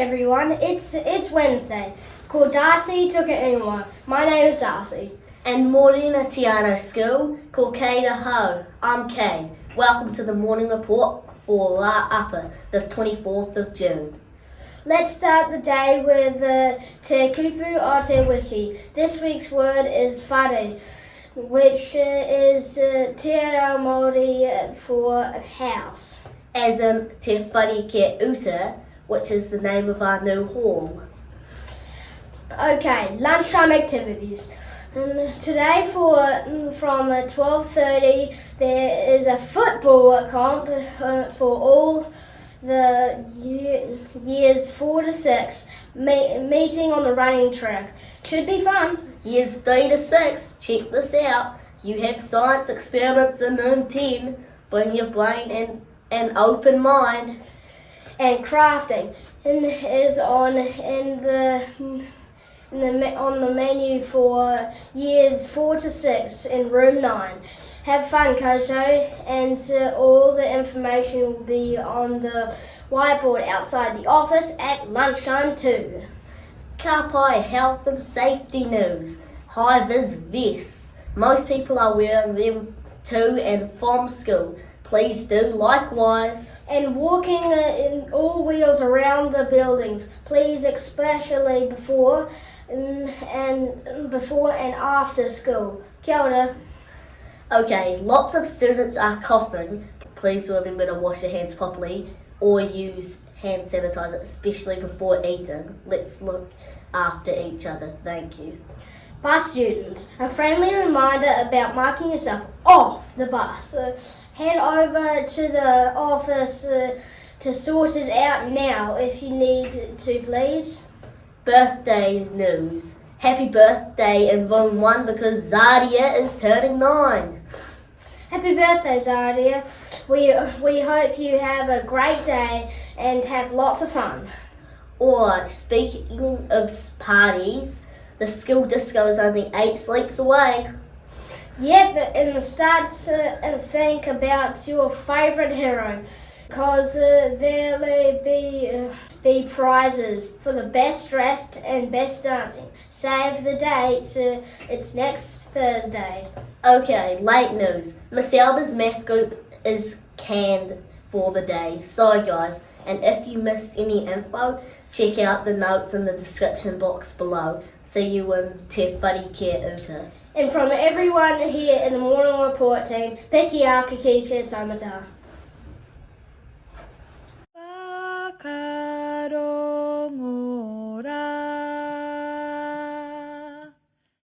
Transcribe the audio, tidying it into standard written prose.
everyone, it's Wednesday. Called Darcy took it ingoa. My name is Darcy. And morning at Te Anau SCHOOL, called Kade ahau. I'm Kade. Welcome to the morning report for La Upper, the 24th of June. Let's start the day with Te kupu o te wiki. This week's word is fuddy, which is Te Anau Māori for house. As in Te whare oota, which is the name of our new hall. Okay, lunchtime activities. Today from 12:30 there is a football comp for all the years 4 to 6 meeting on the running track. Should be fun. Years 3 to 6, check this out. You have science experiments in room 10. Bring your brain and an open mind. And crafting is on the menu for years 4 to 6 in room 9. Have fun, koutou, and all the information will be on the whiteboard outside the office at lunchtime too. Ka pai health and safety news. High VIZ vests. Most people are wearing them to and from school. Please do likewise. And walking in all wheels around the buildings, please, especially before and after school. Kia ora. Okay, lots of students are coughing. Please remember to wash your hands properly or use hand sanitizer, especially before eating. Let's look after each other. Thank you. Bus students, a friendly reminder about marking yourself off the bus. Head over to the office to sort it out now if you need to, please. Birthday news. Happy birthday in room 1 because Zadia is turning 9. Happy birthday, Zadia. We hope you have a great day and have lots of fun. Alright, speaking of parties, the school disco is only 8 sleeps away. Yep, and start to think about your favourite hero, because there'll be prizes for the best dressed and best dancing. Save the date, it's next Thursday. Okay, late news. Miss Alba's math group is canned for the day. Sorry guys, and if you missed any info, check out the notes in the description box below. See you in Te whare oota. And from everyone here in the Morning Report team, Piki a ka ki te taumata.